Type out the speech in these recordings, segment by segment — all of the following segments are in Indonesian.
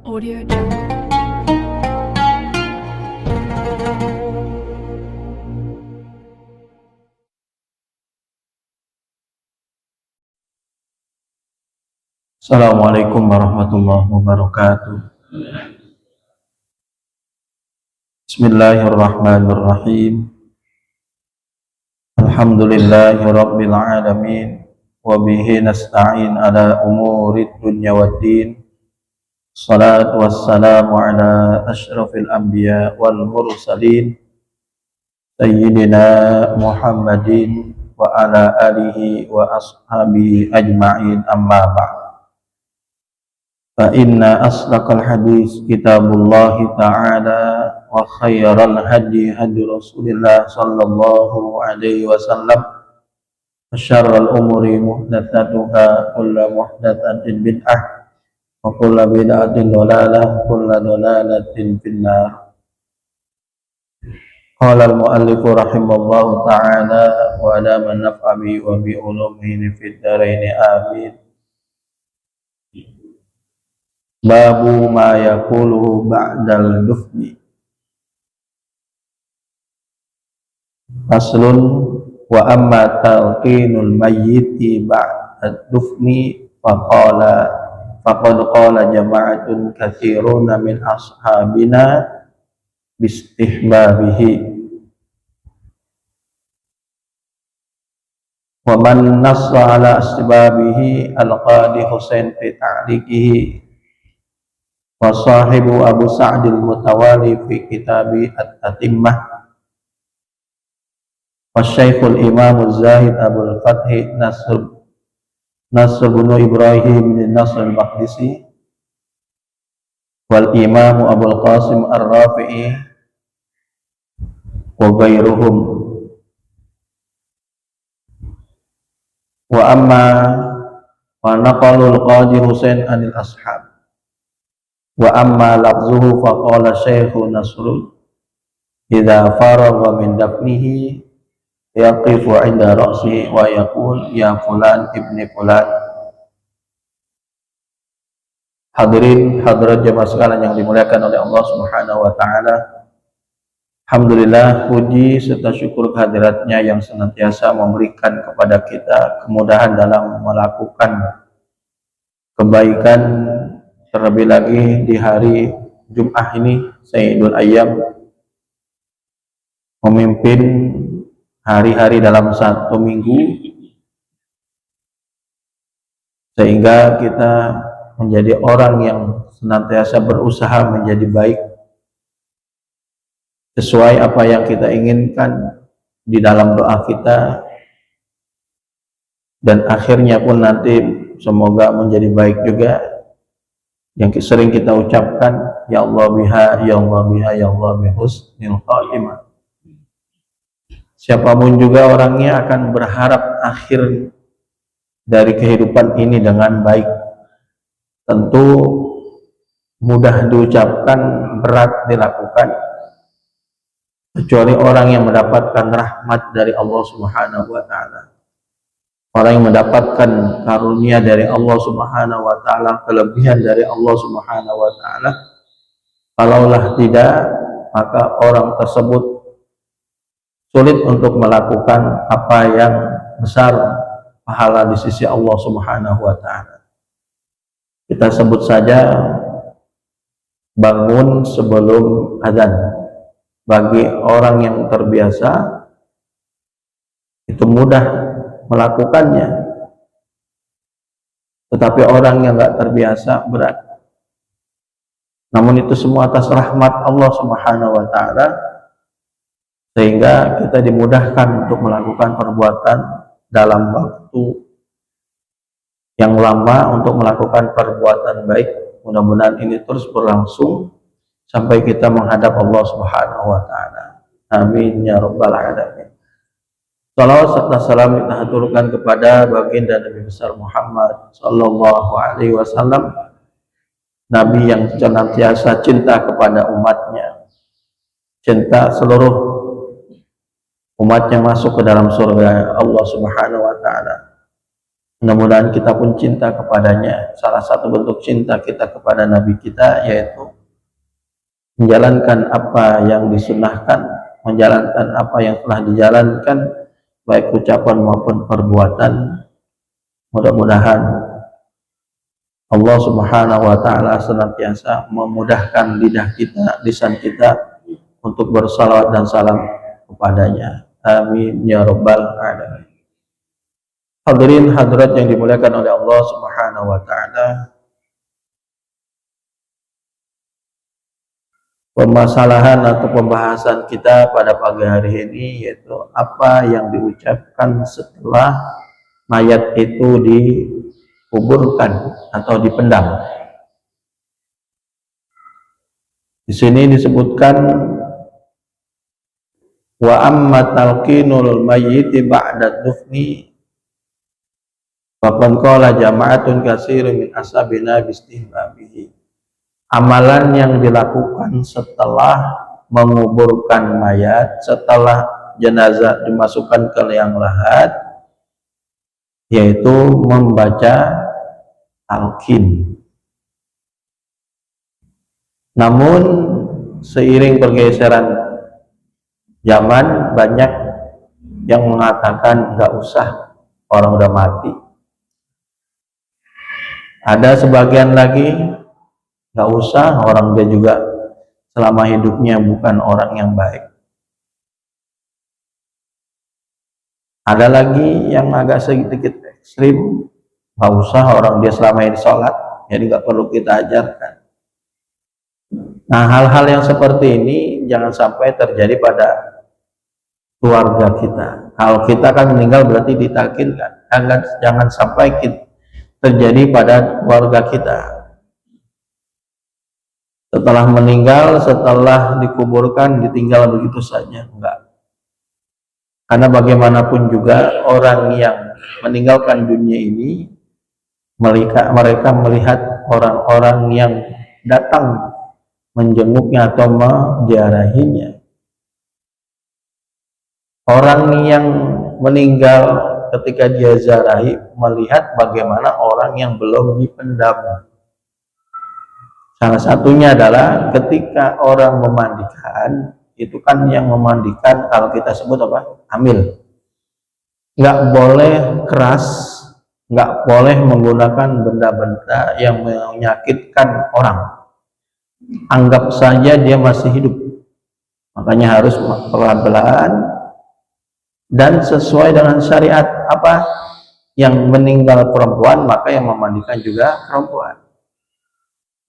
Audio Jungle. Assalamualaikum warahmatullahi wabarakatuh. Bismillahirrahmanirrahim. Alhamdulillahi rabbil alamin. Wa bihi nasta'in ala umuri dunya waddin. Salatu wassalamu ala asyrafil anbiya wal mursalin Sayyidina Muhammadin wa ala alihi wa ashabihi ajma'in, amma ba'd. Fa inna asdaqal hadis kitabullahi ta'ala wa khairal hadi hadi Rasulillah sallallahu alaihi wasallam wa syarral umuri muhdatsatuha kullu muhdatsatin bid'ah wa kullu bid'atin dhalalah kullu dhalalatin finnar. Qala al-muallif rahimallahu ta'ala wa ala man nafa'a bi wa bi ulumihi fid dharain amin. Babu ma yaquluhu ba'dal dufni. Faslun wa amma talqinul mayyiti ba'dad dufni faqad qala jama'atun katsiruna min ashabina bistihbabihi wa man nassa ala istihbabihi al-qadi Husain fi ta'liqihi wa sahibu Abu Sa'dil Mutawali fi kitabi At-Tatimmah wa Syekhul Imam Az-Zahid Abul Fathi Nasr bin Ibrahim bin Nasr Al-Maqdisi wal Imam Abul Qasim Ar-Rafi'i wa ghairuhum. Wa amma wa naqalul Qadi Husain anil ashab wa amma lafzuhu faqala Syekhu Nasrul idza faragha min dafnihi yaqifu 'inda ra'sihi wa yaqul ya fulan ibni fulan. Hadirin hadirat jemaah sekalian yang dimuliakan oleh Allah Subhanahu wa taala. Alhamdulillah, puji serta syukur kehadiratnya yang senantiasa memberikan kepada kita kemudahan dalam melakukan kebaikan. Terlebih lagi di hari Jum'ah ini, Sayyidul Ayyam, memimpin hari-hari dalam satu minggu, sehingga kita menjadi orang yang senantiasa berusaha menjadi baik sesuai apa yang kita inginkan di dalam doa kita, dan akhirnya pun nanti semoga menjadi baik juga yang sering kita ucapkan, ya Allah biha, ya Allah biha, ya Allah bihusnil khatimah. Siapapun juga orangnya akan berharap akhir dari kehidupan ini dengan baik. Tentu mudah diucapkan, berat dilakukan, kecuali orang yang mendapatkan rahmat dari Allah Subhanahu wa taala. Orang yang mendapatkan karunia dari Allah Subhanahu wa taala, kelebihan dari Allah Subhanahu wa taala, kalaulah tidak, maka orang tersebut sulit untuk melakukan apa yang besar pahala di sisi Allah Subhanahu wa taala. Kita sebut saja bangun sebelum azan. Bagi orang yang terbiasa itu mudah melakukannya, tetapi orang yang nggak terbiasa berat. Namun itu semua atas rahmat Allah Subhanahu wa taala, sehingga kita dimudahkan untuk melakukan perbuatan dalam waktu yang lama untuk melakukan perbuatan baik. Mudah-mudahan ini terus berlangsung sampai kita menghadap Allah Subhanahu wa taala. Amin ya rabbal alamin. Salawat serta salam kita haturkan kepada baginda Nabi besar Muhammad sallallahu alaihi wasallam, Nabi yang senantiasa cinta kepada umatnya, cinta seluruh umatnya masuk ke dalam surga Allah Subhanahu wa taala. Mudah-mudahan kita pun cinta kepadanya. Salah satu bentuk cinta kita kepada Nabi kita yaitu menjalankan apa yang disunahkan, menjalankan apa yang telah dijalankan, baik ucapan maupun perbuatan. Mudah-mudahan Allah Subhanahu wa Ta'ala senantiasa memudahkan lidah kita, lisan kita untuk bersalawat dan salam kepadanya. Amin ya rabbal alamin. Hadirin hadirat yang dimuliakan oleh Allah Subhanahu wa Ta'ala, permasalahan atau pembahasan kita pada pagi hari ini yaitu apa yang diucapkan setelah mayat itu dikuburkan atau dipendam. Di sini disebutkan wa amma talqinul mayyiti ba'da dufni faqad qala jama'atun katsirun min ashabina bistihbabihi. Amalan yang dilakukan setelah menguburkan mayat, setelah jenazah dimasukkan ke liang lahat, yaitu membaca talqin. Namun seiring pergeseran zaman, banyak yang mengatakan nggak usah, orang udah mati. Ada sebagian lagi nggak usah, orang dia juga selama hidupnya bukan orang yang baik. Ada lagi yang agak sedikit ekstrim, nggak usah, orang dia selama ini sholat, jadi nggak perlu kita ajarkan. Nah, hal-hal yang seperti ini jangan sampai terjadi pada keluarga kita. Kalau kita kan meninggal berarti ditalqinkan, jangan sampai terjadi pada keluarga kita. Setelah meninggal, setelah dikuburkan, ditinggal begitu saja, enggak. Karena bagaimanapun juga orang yang meninggalkan dunia ini, mereka melihat orang-orang yang datang menjenguknya atau menziarahinya. Orang yang meninggal ketika dia ziarahi melihat bagaimana orang yang belum dipendam. Salah satunya adalah ketika orang memandikan, itu kan yang memandikan kalau kita sebut apa? Hamil. Nggak boleh keras, nggak boleh menggunakan benda-benda yang menyakitkan orang. Anggap saja dia masih hidup. Makanya harus pelan-pelan dan sesuai dengan syariat. Apa yang meninggal perempuan, maka yang memandikan juga perempuan.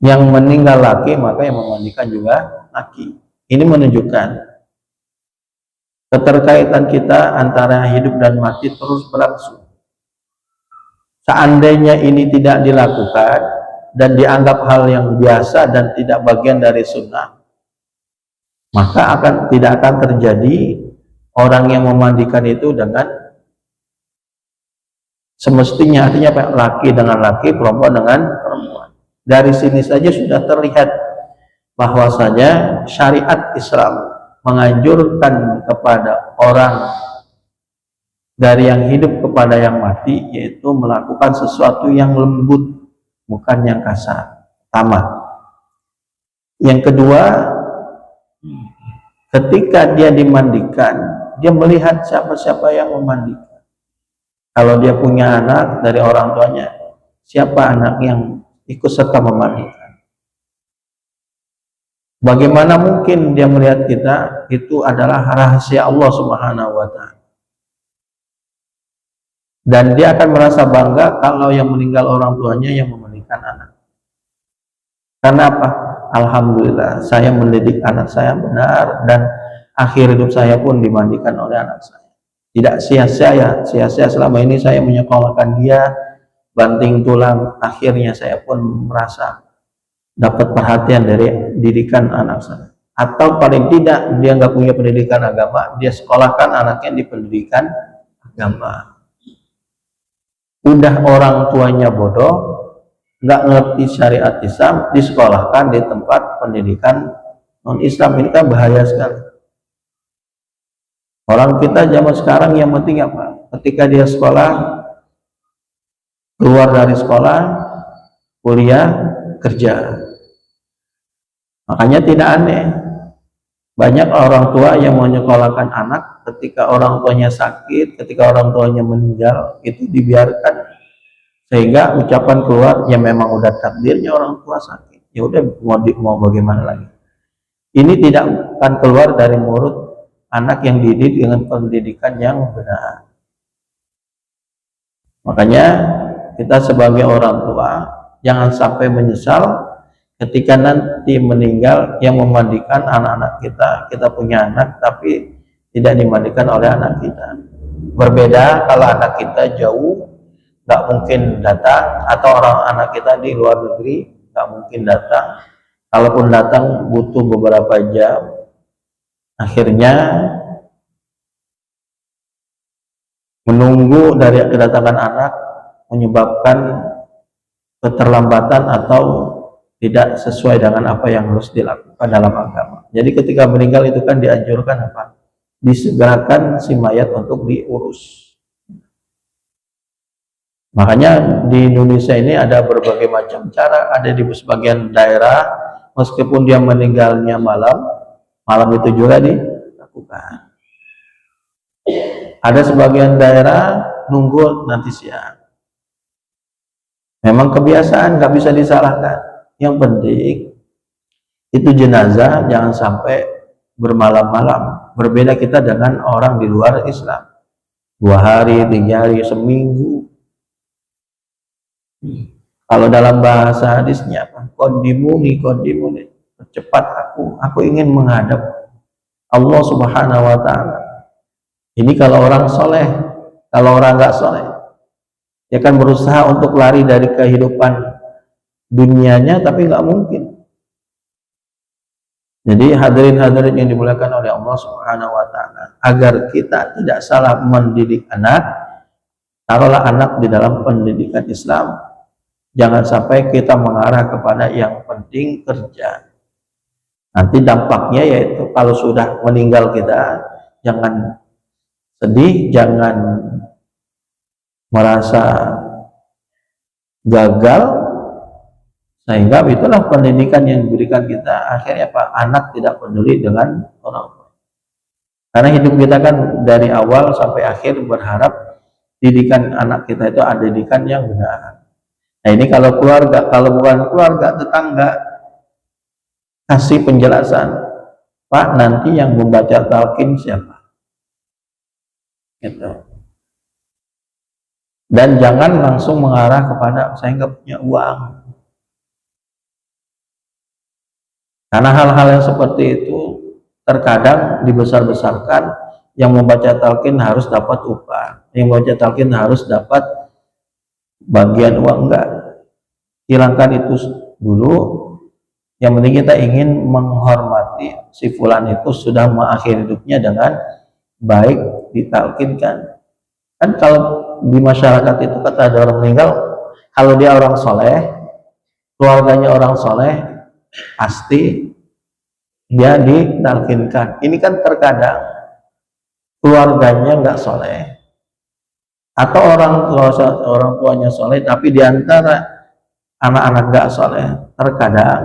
Yang meninggal laki, maka yang memandikan juga laki. Ini menunjukkan keterkaitan kita antara hidup dan mati terus berlangsung. Seandainya ini tidak dilakukan dan dianggap hal yang biasa dan tidak bagian dari sunnah, maka tidak akan terjadi orang yang memandikan itu dengan semestinya. Artinya apa? Laki dengan laki, perempuan dengan perempuan. Dari sini saja sudah terlihat bahwasanya syariat Islam menganjurkan kepada orang dari yang hidup kepada yang mati, yaitu melakukan sesuatu yang lembut, bukan yang kasar. Pertama. Yang kedua, ketika dia dimandikan, dia melihat siapa-siapa yang memandikan. Kalau dia punya anak dari orang tuanya, siapa anak yang ikut serta memandikan? Bagaimana mungkin dia melihat kita? Itu adalah rahasia Allah Subhanahu wa Ta'ala. Dan dia akan merasa bangga kalau yang meninggal orang tuanya yang memandikan anak. Karena apa? Alhamdulillah, saya mendidik anak saya benar dan akhir hidup saya pun dimandikan oleh anak saya. Tidak sia-sia selama ini saya menyekolahkan dia banting tulang, akhirnya saya pun merasa dapat perhatian dari didikan anak saya. Atau paling tidak dia nggak punya pendidikan agama, dia sekolahkan anaknya di pendidikan agama. Udah orang tuanya bodoh, nggak ngerti syariat Islam, disekolahkan di tempat pendidikan non-Islam. Ini kan bahaya sekali. Orang kita zaman sekarang yang penting apa? Ketika dia sekolah, keluar dari sekolah, kuliah, kerja. Makanya tidak aneh, banyak orang tua yang menyekolahkan anak ketika orang tuanya sakit, ketika orang tuanya meninggal, itu dibiarkan. Sehingga ucapan keluar, ya memang udah takdirnya orang tua sakit. Ya udah, mau bagaimana lagi. Ini tidak akan keluar dari mulut anak yang dididik dengan pendidikan yang benar. Makanya kita sebagai orang tua jangan sampai menyesal ketika nanti meninggal yang memandikan anak-anak kita. Kita punya anak tapi tidak dimandikan oleh anak kita. Berbeda kalau anak kita jauh, nggak mungkin datang, atau orang anak kita di luar negeri nggak mungkin datang. Kalaupun datang butuh beberapa jam, akhirnya menunggu dari kedatangan anak menyebabkan keterlambatan atau tidak sesuai dengan apa yang harus dilakukan dalam agama. Jadi ketika meninggal itu kan dianjurkan apa? Disegerakan si mayat untuk diurus. Makanya di Indonesia ini ada berbagai macam cara. Ada di sebagian daerah, meskipun dia meninggalnya malam itu juga dilakukan. Ada sebagian daerah nunggu nanti siang. Memang kebiasaan, nggak bisa disalahkan. Yang penting itu jenazah jangan sampai bermalam-malam. Berbeda kita dengan orang di luar Islam. 2 hari, 3 hari, seminggu. Kalau dalam bahasa hadisnya apa? Qadimuni, percepat aku ingin menghadap Allah Subhanahu wa ta'ala. Ini kalau orang soleh. Kalau orang nggak soleh, dia akan berusaha untuk lari dari kehidupan dunianya, tapi nggak mungkin. Jadi hadirin-hadirin yang dimuliakan oleh Allah Subhanahu wa ta'ala, agar kita tidak salah mendidik anak, taruhlah anak di dalam pendidikan Islam. Jangan sampai kita mengarah kepada yang penting kerja. Nanti dampaknya yaitu kalau sudah meninggal kita, jangan sedih, jangan merasa gagal, sehingga itulah pendidikan yang diberikan kita. Akhirnya Pak, anak tidak peduli dengan orang tua. Karena hidup kita kan dari awal sampai akhir berharap didikan anak kita itu ada didikan yang benar. Nah ini kalau keluarga, kalau bukan keluarga, tetangga kasih penjelasan, Pak nanti yang membaca talqin siapa? Gitu. Dan jangan langsung mengarah kepada saya nggak punya uang. Karena hal-hal yang seperti itu terkadang dibesar-besarkan, yang membaca talqin harus dapat upah, yang membaca talqin harus dapat bagian uang. Enggak, hilangkan itu dulu. Yang penting kita ingin menghormati si fulan itu sudah mengakhiri hidupnya dengan baik, ditalqinkan. Kan kalau di masyarakat itu kata ada orang meninggal, kalau dia orang soleh, keluarganya orang soleh, pasti dia ditalqinkan. Ini kan terkadang keluarganya nggak soleh, atau orang tuanya soleh, tapi diantara anak-anak nggak soleh, terkadang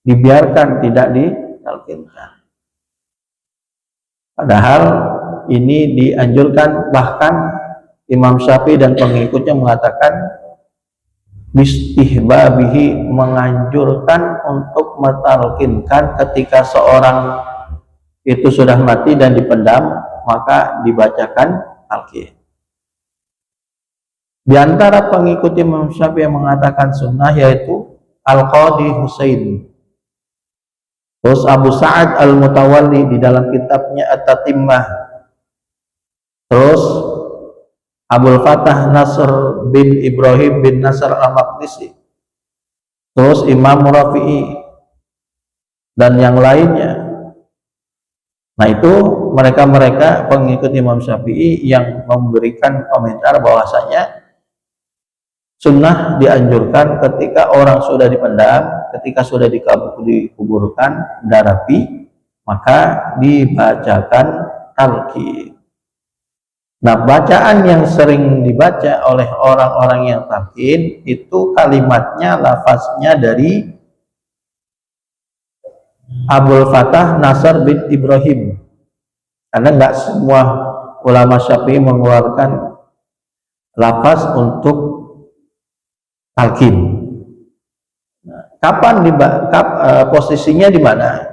dibiarkan tidak ditalqinkan. Padahal ini dianjurkan, bahkan Imam Syafi'i dan pengikutnya mengatakan bistihbabihi, menganjurkan untuk mentalqinkan ketika seorang itu sudah mati dan dipendam, maka dibacakan talqin. Di antara pengikut Imam Syafi'i yang mengatakan sunnah yaitu Al-Qadi Husain. Terus Abu Sa'ad Al-Mutawalli di dalam kitabnya At-Tatimmah. Terus Abul Fatah Nasr bin Ibrahim bin Nasr Al-Maqdisi. Terus Imam Rafi'i dan yang lainnya. Nah itu mereka-mereka pengikut Imam Syafi'i yang memberikan komentar bahwasanya sunnah dianjurkan ketika orang sudah dipendam, ketika sudah dikuburkan darapi, maka dibacakan talqin. Nah, bacaan yang sering dibaca oleh orang-orang yang talqin itu kalimatnya, lafaznya dari Abdul Fattah Nasr bin Ibrahim. Karena nggak semua ulama Syafi'i mengeluarkan lafaz untuk talqin. Kapan posisinya di mana?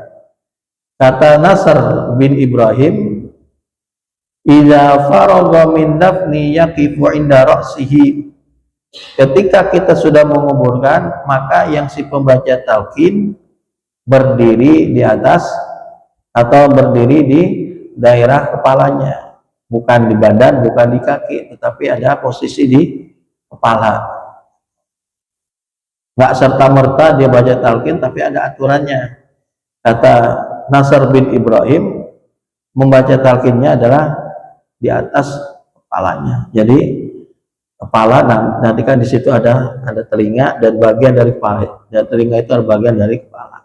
Kata Nasr bin Ibrahim, "Idza faragha min dafni yaqifu 'inda ra'sihi." Ketika kita sudah menguburkan, maka yang si pembaca talqin berdiri di atas atau berdiri di daerah kepalanya, bukan di badan, bukan di kaki, tetapi ada posisi di kepala. Nggak serta-merta dia baca talqin, tapi ada aturannya. Kata Nasr bin Ibrahim, membaca talqinnya adalah di atas kepalanya. Jadi kepala, nanti kan di situ ada telinga dan bagian dari kepala. Dan telinga itu adalah bagian dari kepala.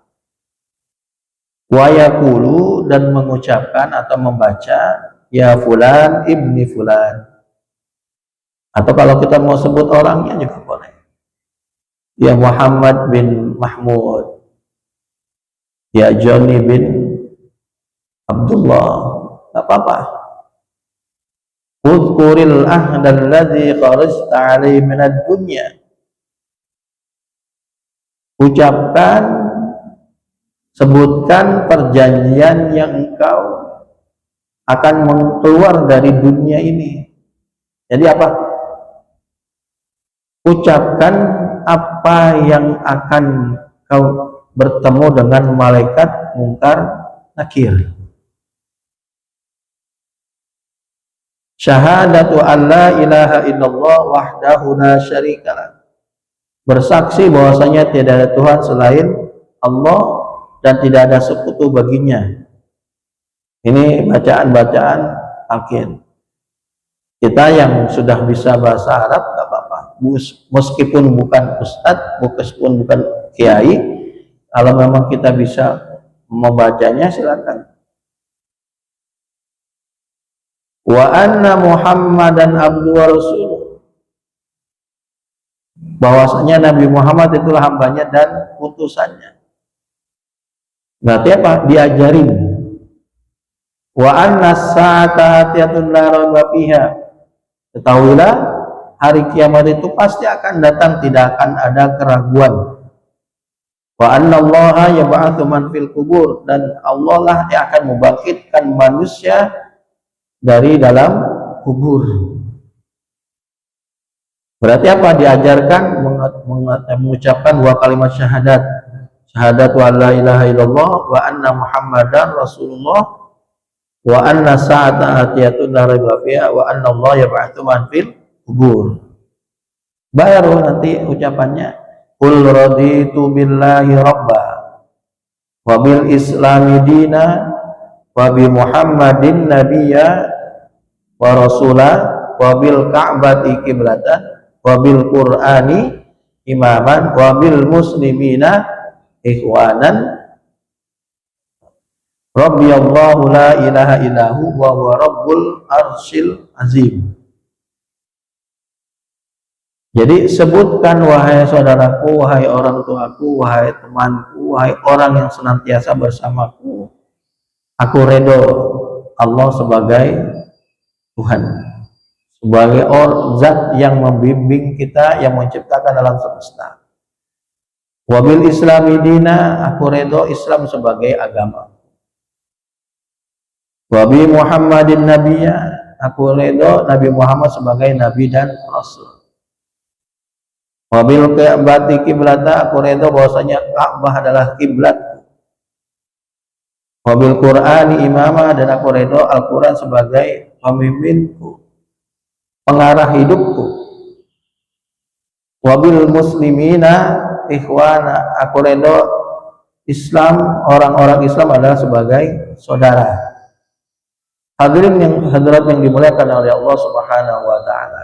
Wa yaqulu, dan mengucapkan atau membaca ya fulan ibni fulan. Atau kalau kita mau sebut orangnya juga boleh. Ya Muhammad bin Mahmud, ya Johnny bin Abdullah, nggak apa-apa. Udhkuril ahdal ladzi kharajta alaihi minad dunya. Ucapkan, sebutkan perjanjian yang engkau akan keluar dari dunia ini. Jadi apa? Ucapkan apa yang akan kau bertemu dengan malaikat Munkar Nakir. Syahadatu an la ilaha illallah wahdahu la syarikalah. Bersaksi bahwasanya tidak ada Tuhan selain Allah dan tidak ada sekutu baginya. Ini bacaan-bacaan talqin. Kita yang sudah bisa bahasa Arab nggak apa-apa. Meskipun bukan ustadz, meskipun bukan kiai, kalau memang kita bisa membacanya silakan. Wa anna Muhammadan abdu wa rasuluh. Bahwasanya Nabi Muhammad itulah hambanya dan utusannya. Berarti apa? Diajarin. Wa anna as-sa'ata atiyatun la raiba fiha. Ketahuilah, hari kiamat itu pasti akan datang, tidak akan ada keraguan. Wa anna Allaha yab'atsu man fil qubur, dan Allah lah yang akan membangkitkan manusia dari dalam kubur. Berarti apa? Diajarkan mengucapkan dua kalimat syahadat. Syahadat wa la ilaha illallah wa anna Muhammadan Rasulullah wa anna sa'ata atiyatun la raiba fiha wa anna Allah yab'atsu man fil kubur. Baru nanti ucapannya qul raditu billahi rabba wa bil islami dina wa bi Muhammadin nabiyya wa rasula wa bil ka'bati qiblatan wa bil qur'ani imaman wa bil muslimina ikhwanan rabbi Allahu la ilaha illahu wa huwa rabbul arsyil azim. Jadi sebutkan, wahai saudaraku, wahai orang tuaku, wahai temanku, wahai orang yang senantiasa bersamaku, aku redho Allah sebagai Tuhan, sebagai zat yang membimbing kita, yang menciptakan alam semesta. Wabil islami dina, aku redho Islam sebagai agama. Wabi Muhammadin nabiyya, aku redho Nabi Muhammad sebagai nabi dan rasul. Wabil ka'bati qiblata, aku redho bahwasanya Ka'bah adalah kiblat. Wabil Qur'ani imamah, dan aku redho Al-Quran sebagai pemimpinku, pengarah hidupku. Wabil muslimina ikhwana, aku redho Islam, orang-orang Islam adalah sebagai saudara. Hadirin yang hadirat yang dimuliakan oleh Allah Subhanahu wa taala.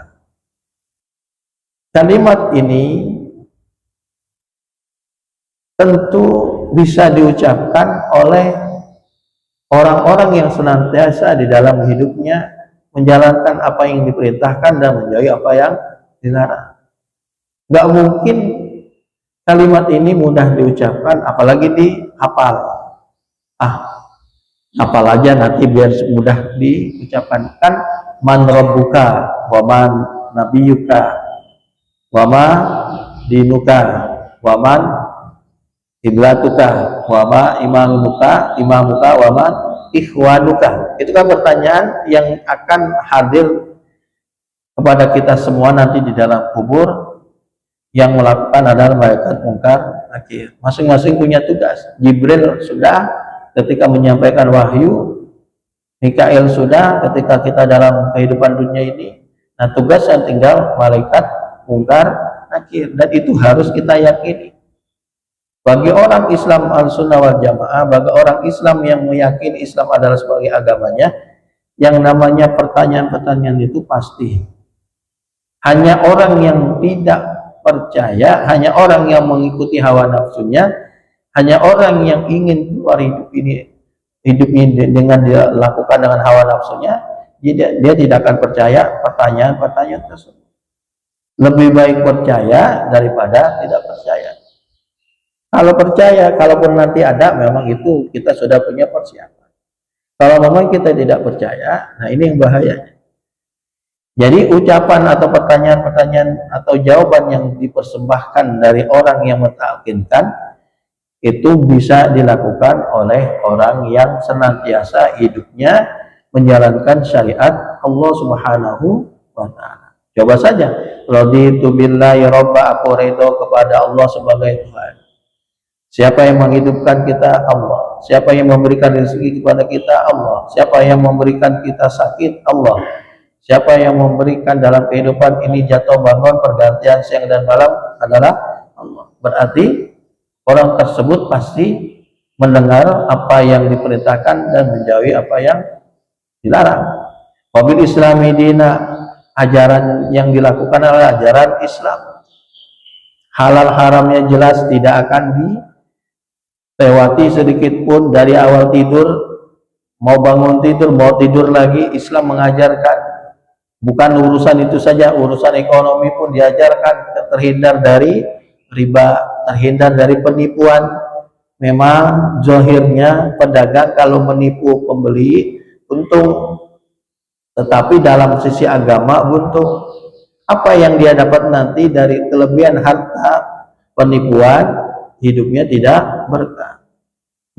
Kalimat ini tentu bisa diucapkan oleh orang-orang yang senantiasa di dalam hidupnya menjalankan apa yang diperintahkan dan menjauhi apa yang dilarang. Nggak mungkin kalimat ini mudah diucapkan, apalagi dihafal. Hafal aja nanti biar mudah diucapkan. Kan man rabbuka wa man nabiyuka wa ma dinuka wa man iblatuka wa ma imamuka wa ma ikhwanuka. Itu kan pertanyaan yang akan hadir kepada kita semua nanti di dalam kubur. Yang melakukan adalah malaikat mungkar nakir. Masing-masing punya tugas. Jibril sudah ketika menyampaikan wahyu, Mikail sudah ketika kita dalam kehidupan dunia ini. Nah, tugas yang tinggal malaikat mungkar nakir, dan itu harus kita yakini. Bagi orang Islam Al-Sunnah wal Jamaah, bagi orang Islam yang meyakini Islam adalah sebagai agamanya, yang namanya pertanyaan-pertanyaan itu pasti. Hanya orang yang tidak percaya, hanya orang yang mengikuti hawa nafsunya, hanya orang yang ingin keluar hidup ini dengan dia lakukan dengan hawa nafsunya, dia tidak akan percaya pertanyaan-pertanyaan tersebut. Lebih baik percaya daripada tidak percaya. Kalau percaya, kalaupun nanti ada, memang itu kita sudah punya persiapan. Kalau memang kita tidak percaya, nah ini yang bahayanya. Jadi ucapan atau pertanyaan-pertanyaan atau jawaban yang dipersembahkan dari orang yang mentakinkan itu bisa dilakukan oleh orang yang senantiasa hidupnya menjalankan syariat Allah Subhanahu wa Ta'ala. Coba saja, raditu billahi robba, aku ridho kepada Allah sebagai Tuhan. Siapa yang menghidupkan kita? Allah. Siapa yang memberikan rezeki kepada kita? Allah. Siapa yang memberikan kita sakit? Allah. Siapa yang memberikan dalam kehidupan ini jatuh bangun pergantian siang dan malam adalah Allah. Berarti orang tersebut pasti mendengar apa yang diperintahkan dan menjauhi apa yang dilarang. Wabil Islami dina, ajaran yang dilakukan adalah ajaran Islam. Halal haramnya jelas, tidak akan dilewati sedikit pun dari awal tidur, mau bangun tidur, mau tidur lagi. Islam mengajarkan. Bukan urusan itu saja, urusan ekonomi pun diajarkan, terhindar dari riba, terhindar dari penipuan. Memang zahirnya pedagang kalau menipu pembeli untung, tetapi dalam sisi agama untung. Apa yang dia dapat nanti dari kelebihan harta penipuan, hidupnya tidak berkah.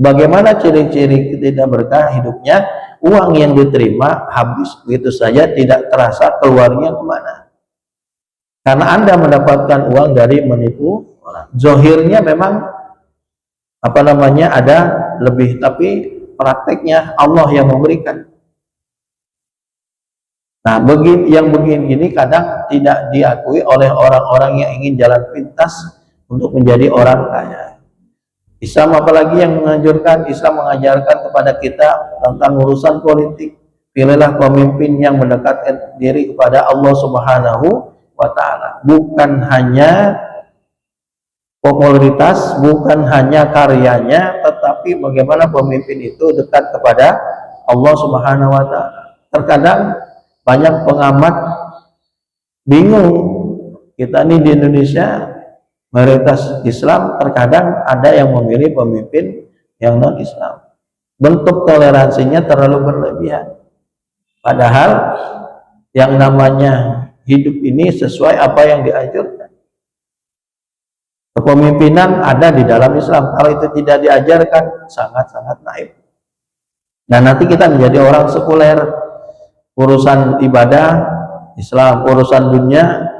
Bagaimana ciri-ciri tidak berkah hidupnya? Uang yang diterima habis begitu saja, tidak terasa keluarnya kemana. Karena Anda mendapatkan uang dari menipu orang. Zohirnya memang ada lebih, tapi prakteknya Allah yang memberikan. Nah, yang begini kadang tidak diakui oleh orang-orang yang ingin jalan pintas untuk menjadi orang kaya. Islam apalagi yang menganjurkan, Islam mengajarkan kepada kita tentang urusan politik. Pilihlah pemimpin yang mendekatkan diri kepada Allah Subhanahu wa Ta'ala. Bukan hanya popularitas, bukan hanya karyanya, tetapi bagaimana pemimpin itu dekat kepada Allah Subhanahu wa Ta'ala. Terkadang banyak pengamat bingung, kita ini di Indonesia mayoritas Islam, terkadang ada yang memilih pemimpin yang non-Islam. Bentuk toleransinya terlalu berlebihan. Padahal yang namanya hidup ini sesuai apa yang dianjurkan. Kepemimpinan ada di dalam Islam. Kalau itu tidak diajarkan, sangat-sangat naif. Nah, nanti kita menjadi orang sekuler. Urusan ibadah Islam, urusan dunia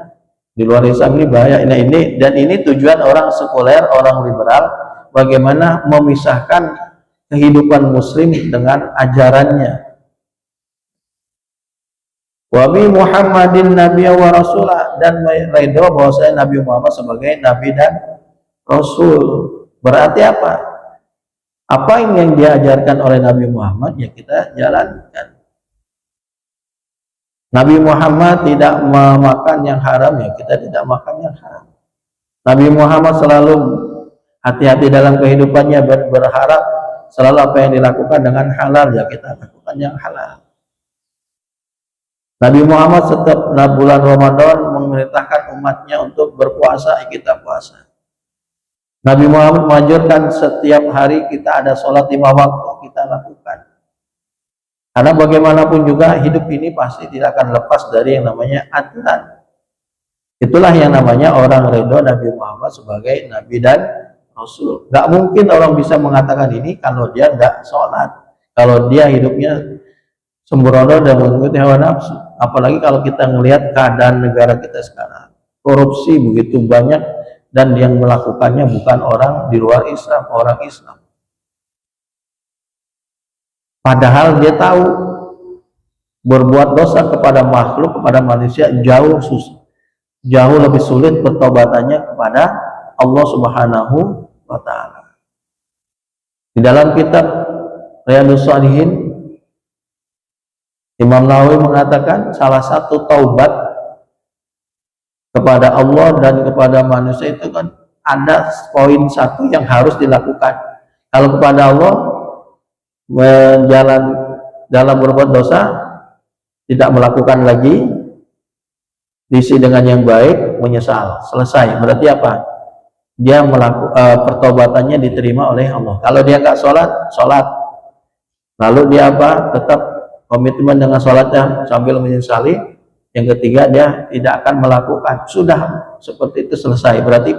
di luar Islam ini bahaya. Ini tujuan orang sekuler, orang liberal, bagaimana memisahkan kehidupan muslim dengan ajarannya. Wa bi Muhammadin nabiyya wa rasulah, dan ridho bahwasanya Nabi Muhammad sebagai nabi dan rasul. Berarti apa? Apa yang diajarkan oleh Nabi Muhammad ya kita jalankan. Nabi Muhammad tidak memakan yang haram, ya kita tidak makan yang haram. Nabi Muhammad selalu hati-hati dalam kehidupannya, berharap selalu apa yang dilakukan dengan halal, ya kita lakukan yang halal. Nabi Muhammad setiap bulan Ramadan memerintahkan umatnya untuk berpuasa, kita puasa. Nabi Muhammad menganjurkan setiap hari kita ada sholat 5 waktu, kita lakukan. Karena bagaimanapun juga hidup ini pasti tidak akan lepas dari yang namanya aturan. Itulah yang namanya orang ridho Nabi Muhammad sebagai Nabi dan Rasul. Gak mungkin orang bisa mengatakan ini kalau dia nggak sholat, kalau dia hidupnya sembrono dan mengikuti hawa nafsu. Apalagi kalau kita melihat keadaan negara kita sekarang, korupsi begitu banyak dan yang melakukannya bukan orang di luar Islam, orang Islam. Padahal dia tahu berbuat dosa kepada makhluk, kepada manusia jauh susah, jauh lebih sulit pertobatannya kepada Allah Subhanahu wa Ta'ala. Di dalam kitab Riyadhus Shalihin, Imam Nawawi mengatakan salah satu taubat kepada Allah dan kepada manusia itu kan ada poin satu yang harus dilakukan. Kalau kepada Allah menjalan dalam berbuat dosa tidak melakukan lagi, diisi dengan yang baik, menyesal, selesai. Berarti apa? Dia pertobatannya diterima oleh Allah. Kalau dia nggak sholat, sholat. Lalu dia apa? Tetap komitmen dengan sholatnya sambil menyesali. Yang ketiga, dia tidak akan melakukan. Sudah seperti itu selesai. Berarti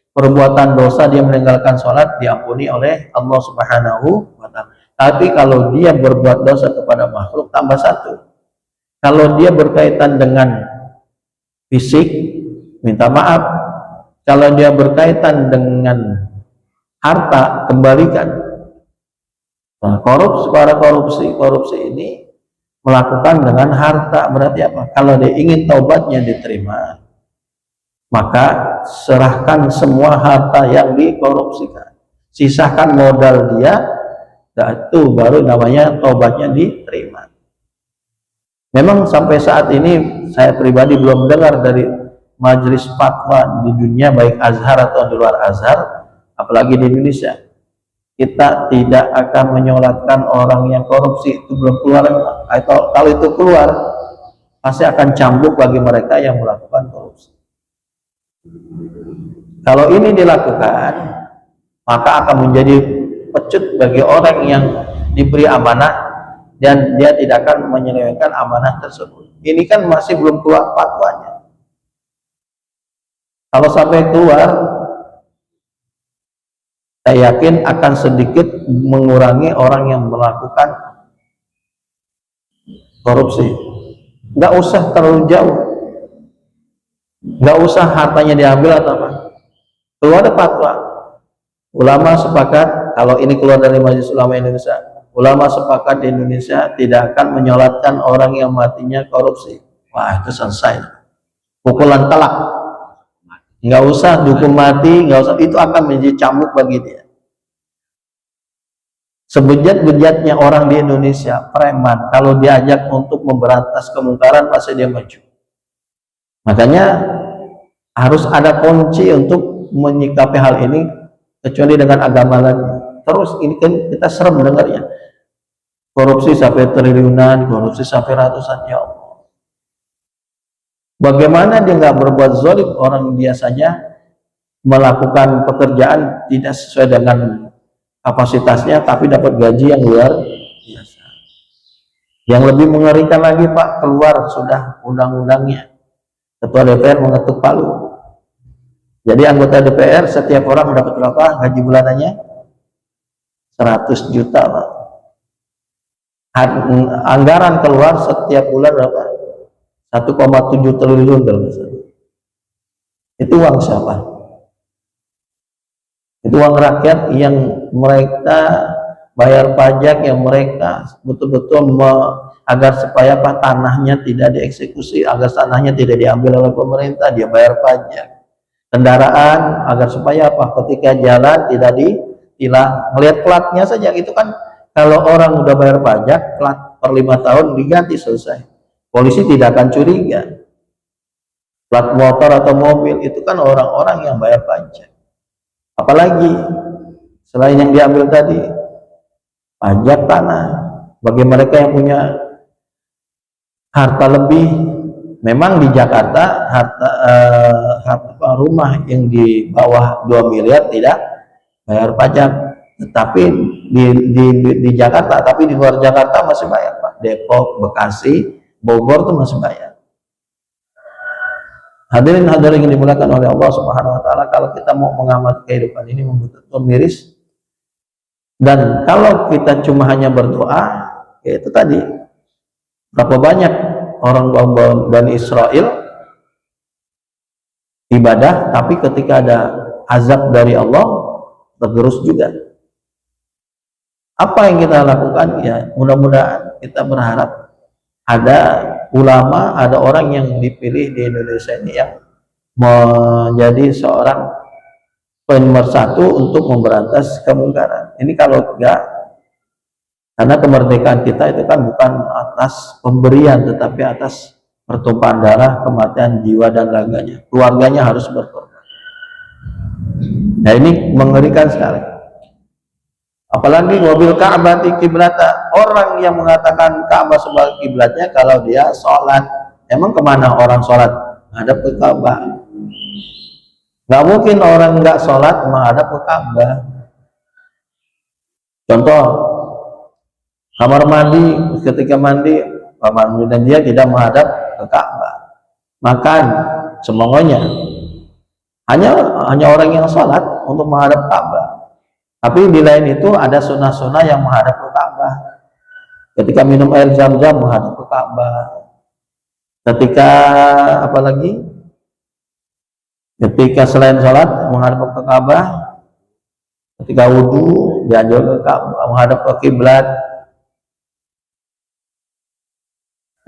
perbuatan dosa dia meninggalkan sholat diampuni oleh Allah Subhanahu wa Ta'ala. Tapi kalau dia berbuat dosa kepada makhluk, tambah satu. Kalau dia berkaitan dengan fisik, minta maaf. Kalau dia berkaitan dengan harta, kembalikan. Nah, korupsi ini melakukan dengan harta, berarti apa? Kalau dia ingin taubatnya diterima, maka serahkan semua harta yang dikorupsikan, sisakan modal dia, itu baru namanya taubatnya diterima. Memang sampai saat ini saya pribadi belum dengar dari majelis fatwa di dunia, baik Azhar atau di luar Azhar, apalagi di Indonesia, kita tidak akan menyolatkan orang yang korupsi. Itu belum keluar. Atau kalau itu keluar, pasti akan cambuk bagi mereka yang melakukan korupsi. Kalau ini dilakukan, maka akan menjadi pecut bagi orang yang diberi amanah dan dia tidak akan menyelewengkan amanah tersebut. Ini kan masih belum keluar fatwanya. Kalau sampai keluar, saya yakin akan sedikit mengurangi orang yang melakukan korupsi. Nggak usah terlalu jauh, nggak usah hartanya diambil atau apa. Keluar ada fatwa, ulama sepakat. Kalau ini keluar dari Majelis Ulama Indonesia, ulama sepakat di Indonesia tidak akan menyolatkan orang yang matinya korupsi. Wah, itu selesai, pukulan telak. Nggak usah dihukum mati, nggak usah, itu akan menjadi cambuk bagi dia. Sebejat-bejatnya orang di Indonesia, preman, kalau diajak untuk memberantas kemungkaran pasti dia maju. Makanya harus ada kunci untuk menyikapi hal ini, kecuali dengan agama lagi. Terus ini kan kita serem dengarnya, korupsi sampai triliunan, korupsi sampai ratusan, ya Allah. Bagaimana dia nggak berbuat zalim, orang biasanya melakukan pekerjaan tidak sesuai dengan kapasitasnya, tapi dapat gaji yang luar biasa. Yang lebih mengerikan lagi, Pak, keluar sudah undang-undangnya. Ketua DPR mengetuk palu. Jadi anggota DPR setiap orang mendapat berapa gaji bulanannya? 100 juta, Pak. Anggaran keluar setiap bulan berapa? 1,7 triliun kalau misalnya. Itu uang siapa? Itu uang rakyat yang mereka bayar pajak, yang mereka betul-betul agar supaya apa, tanahnya tidak dieksekusi, agar tanahnya tidak diambil oleh pemerintah, dia bayar pajak. Kendaraan agar supaya apa, ketika jalan tidak ditilang. Melihat platnya saja itu kan, kalau orang udah bayar pajak, plat per 5 tahun diganti, selesai. Polisi tidak akan curiga. Plat motor atau mobil itu kan orang-orang yang bayar pajak. Apalagi selain yang diambil tadi, pajak tanah bagi mereka yang punya harta lebih. Memang di Jakarta rumah yang di bawah 2 miliar tidak bayar pajak, tetapi di Jakarta, tapi di luar Jakarta masih bayar, Pak. Depok, Bekasi, Bogor tuh masih bayar. Hadirin yang dimuliakan oleh Allah Subhanahu wa taala, kalau kita mau mengamati kehidupan ini betul-betul miris. Dan kalau kita cuma hanya berdoa, ya itu tadi, berapa banyak orang Bani Israel ibadah, tapi ketika ada azab dari Allah tergerus juga. Apa yang kita lakukan? Ya mudah-mudahan kita berharap ada ulama, ada orang yang dipilih di Indonesia ini yang menjadi seorang pemersatu untuk memberantas kemungkaran. Ini kalau enggak, karena kemerdekaan kita itu kan bukan atas pemberian, tetapi atas pertumpahan darah, kematian jiwa dan raganya. Keluarganya harus berkorban. Nah ini mengerikan sekali. Apalagi wabil Ka'bati kiblata, orang yang mengatakan Ka'bah sebagai kiblatnya kalau dia sholat. Emang kemana orang sholat? Menghadap ke Ka'bah. Nggak mungkin orang nggak sholat menghadap ke Ka'bah. Contoh, kamar mandi, ketika mandi, kamar mandi dan dia tidak menghadap ke Ka'bah. Makan semuanya. Hanya orang yang sholat untuk menghadap Ka'bah. Tapi di lain itu ada sunnah-sunnah yang menghadap ke Ka'bah. Ketika minum air Zam-Zam menghadap ke Ka'bah. Ketika apalagi? Ketika selain sholat menghadap ke Ka'bah. Ketika wudhu dianjurkan ke Ka'bah, menghadap ke kiblat.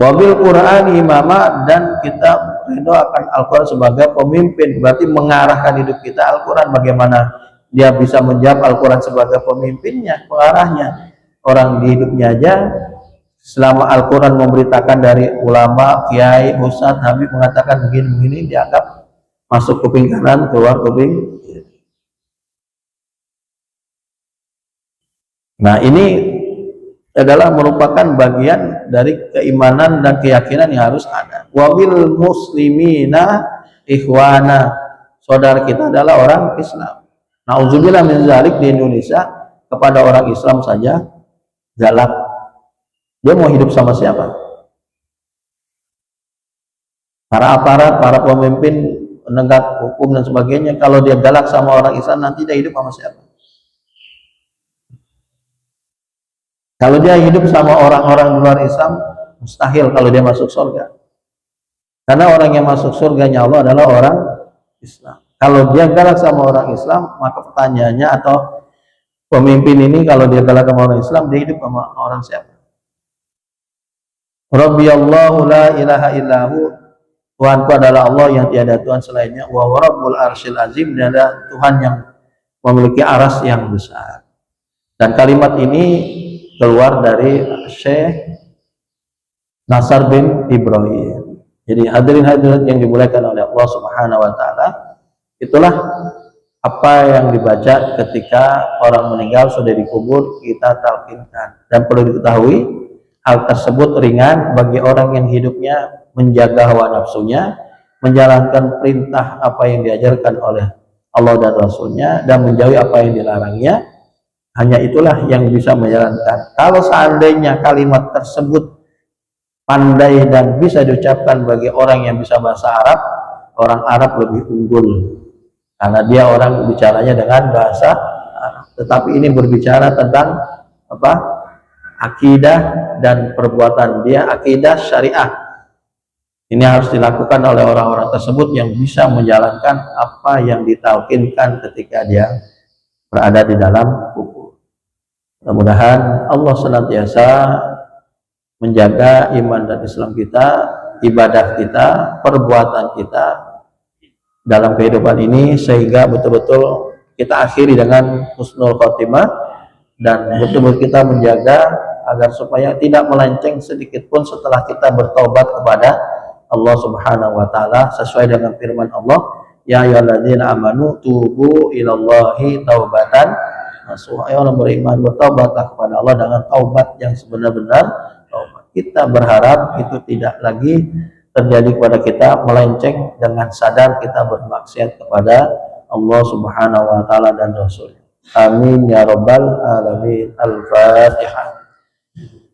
Wabil Qur'an imama, dan kita ridho akan Al-Quran sebagai pemimpin. Berarti mengarahkan hidup kita Al-Quran. Bagaimana dia bisa menjawab Al-Quran sebagai pemimpinnya, pengarahnya. Orang di hidupnya aja selama Al-Quran memberitakan dari ulama, kiai, ustadz, habib mengatakan begini-begini, dianggap masuk kuping kanan, keluar kuping kiri. Nah ini adalah merupakan bagian dari keimanan dan keyakinan yang harus ada. Wabil muslimina ikhwana, saudara kita adalah orang Islam. Nauzubillah min dzalik, di Indonesia kepada orang Islam saja galak. Dia mau hidup sama siapa? Para aparat, para pemimpin penegak hukum dan sebagainya, kalau dia galak sama orang Islam, nanti dia hidup sama siapa? Kalau dia hidup sama orang-orang di luar Islam, mustahil kalau dia masuk surga. Karena orang yang masuk surganya Allah adalah orang Islam. Kalau dia galak sama orang Islam, maka pertanyaannya, atau pemimpin ini kalau dia galak sama orang Islam, dia hidup sama orang siapa? Rabbiyallahu la ilaha illahu, Tuhanku adalah Allah yang tiada Tuhan selainnya. Wa rabbul arsyil azim, dan adalah Tuhan yang memiliki aras yang besar. Dan kalimat ini keluar dari Syekh Nasar bin Ibrahim. Jadi hadirin yang dimuliakan oleh Allah Subhanahu wa taala, itulah apa yang dibaca ketika orang meninggal sudah dikubur, kita talqinkan. Dan perlu diketahui, hal tersebut ringan bagi orang yang hidupnya menjaga hawa nafsunya, menjalankan perintah apa yang diajarkan oleh Allah dan Rasulnya, dan menjauhi apa yang dilarangnya. Hanya itulah yang bisa menjalankan. Kalau seandainya kalimat tersebut pandai dan bisa diucapkan bagi orang yang bisa bahasa Arab, orang Arab lebih unggul, karena dia orang bicaranya dengan bahasa Arab. Tetapi ini berbicara tentang apa? Akidah dan perbuatan dia, akidah syariah. Ini harus dilakukan oleh orang-orang tersebut yang bisa menjalankan apa yang ditalkinkan ketika dia berada di dalam kubur. Mudah-mudahan Allah senantiasa menjaga iman dan Islam kita, ibadah kita, perbuatan kita dalam kehidupan ini, sehingga betul-betul kita akhiri dengan husnul khotimah, dan betul-betul kita menjaga agar supaya tidak melenceng sedikit pun setelah kita bertobat kepada Allah Subhanahu wa taala, sesuai dengan firman Allah, ya ayyuhalladzina amanu tubu ilallahi taubatan nasuha. Orang beriman, bertobatlah kepada Allah dengan taubat yang sebenar-benar taubat. kita berharap itu tidak lagi terjadi kepada kita, melenceng dengan sadar kita bermaksiat kepada Allah Subhanahu wa taala dan Rasul. Amin ya rabbal alamin. Al-Fatihah.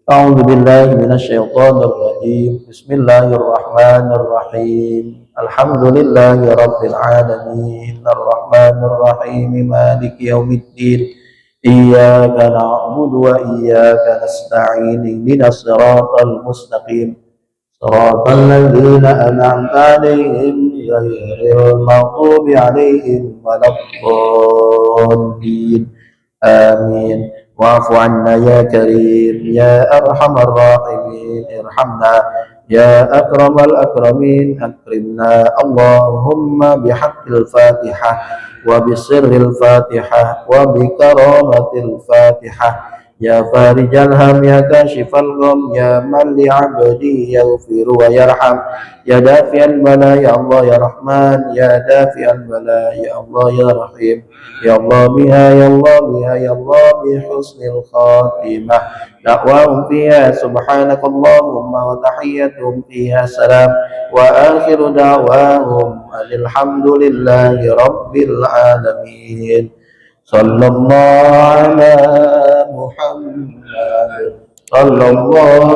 A'udzu billahi minasyaitonir rajim. Bismillahirrahmanirrahim. Alhamdulillahi rabbil alamin. Arrahmanir rahim. Maliki yaumiddin. Iyyaka na'budu wa iyyaka nasta'in. Ihdinas siratal mustaqim. Shiratal ladzina an'amta 'alaihim ghairil maghdubi 'alaihim waladdallin. Amin. Wa'fu 'anna ya karim ya arhamar rahimin irhamna ya akramal akramin akrimna. Allahumma bihaqqil Fatihah wa bisirril Fatihah wa bikaramatil Fatihah. Ya farijal ham ya kashifal gham ya man li 'abdi yaghfiru wa yarham. Ya dafi'al bala ya Allah ya Rahman. Ya dafi'al bala ya Allah ya Rahim. Ya Allah biha ya Allah biha ya Allah bi husnil khatimah. Da'wahum fiha subhanakallahumma wa tahiyyatuhum fiha salam. Wa akhiru da'wahum alhamdulillahi rabbil alamin. Sallallahu ala Muhammad sallallahu